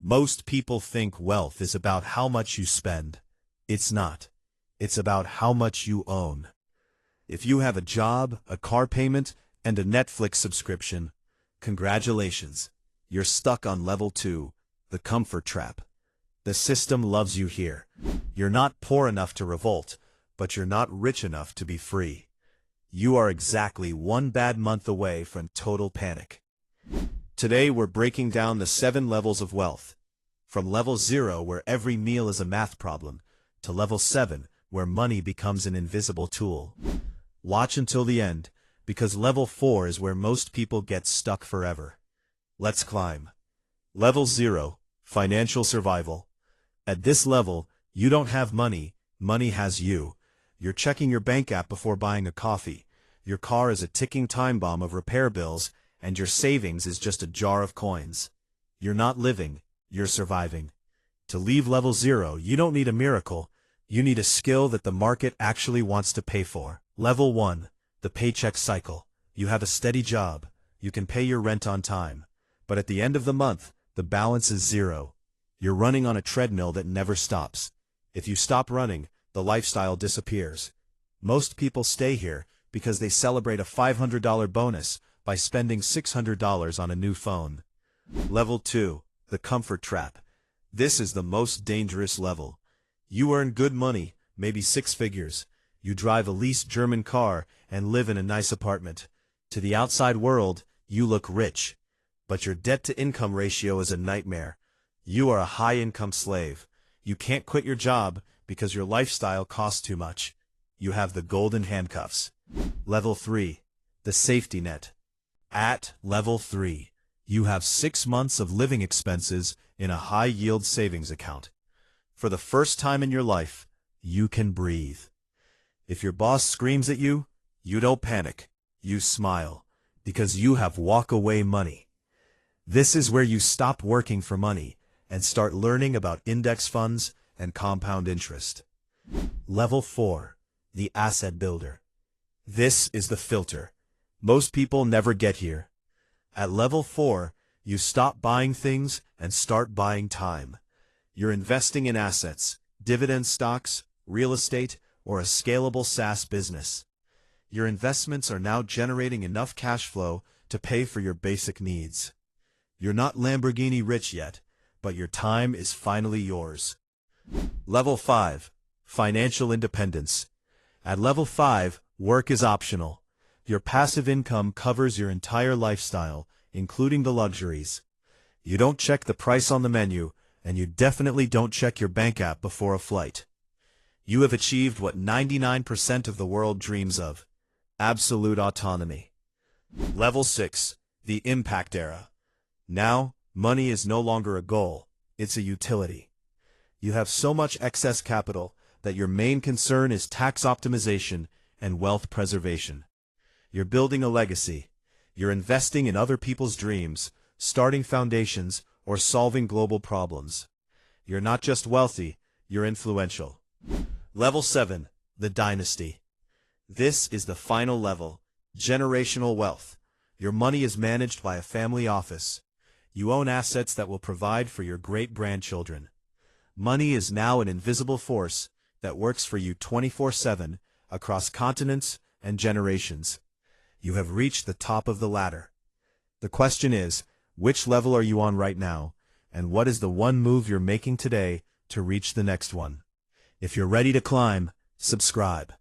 Most people think wealth is about how much you spend. It's not. It's about how much you own. If you have a job, a car payment, and a Netflix subscription, congratulations. You're stuck on level 2, the comfort trap. The system loves you here. You're not poor enough to revolt, but you're not rich enough to be free. You are exactly one bad month away from total panic. Today we're breaking down the 7 levels of wealth. From level 0, where every meal is a math problem, to level 7, where money becomes an invisible tool. Watch until the end, because level 4 is where most people get stuck forever. Let's climb. Level 0, financial survival. At this level, you don't have money, money has you. You're checking your bank app before buying a coffee. Your car is a ticking time bomb of repair bills, and your savings is just a jar of coins. You're not living, you're surviving. To leave level 0, you don't need a miracle. You need a skill that the market actually wants to pay for. Level 1, the paycheck cycle. You have a steady job. You can pay your rent on time. But at the end of the month, the balance is 0. You're running on a treadmill that never stops. If you stop running, the lifestyle disappears. Most people stay here because they celebrate a $500 bonus by spending $600 on a new phone. Level 2, the comfort trap. This is the most dangerous level. You earn good money, maybe 6 figures. You drive a leased German car and live in a nice apartment. To the outside world, you look rich. But your debt-to-income ratio is a nightmare. You are a high-income slave. You can't quit your job because your lifestyle costs too much. You have the golden handcuffs. Level 3, the safety net. At level 3, you have 6 months of living expenses in a high-yield savings account. For the first time in your life, you can breathe. If your boss screams at you, you don't panic. You smile, because you have walk-away money. This is where you stop working for money and start learning about index funds and compound interest. Level 4, the asset builder. This is the filter. Most people never get here. At level 4, you stop buying things and start buying time. You're investing in assets, dividend stocks, real estate, or a scalable SaaS business. Your investments are now generating enough cash flow to pay for your basic needs. You're not Lamborghini rich yet, but your time is finally yours. Level 5, financial independence. At level 5, work is optional. Your passive income covers your entire lifestyle, including the luxuries. You don't check the price on the menu, and you definitely don't check your bank app before a flight. You have achieved what 99% of the world dreams of: absolute autonomy. Level 6, the impact era. Now, money is no longer a goal, it's a utility. You have so much excess capital that your main concern is tax optimization and wealth preservation. You're building a legacy. You're investing in other people's dreams, starting foundations, or solving global problems. You're not just wealthy, you're influential. Level 7, the Dynasty. This is the final level, generational wealth. Your money is managed by a family office. You own assets that will provide for your great-grandchildren. Money is now an invisible force that works for you 24/7 across continents and generations. You have reached the top of the ladder. The question is, which level are you on right now, and what is the one move you're making today to reach the next one? If you're ready to climb, subscribe.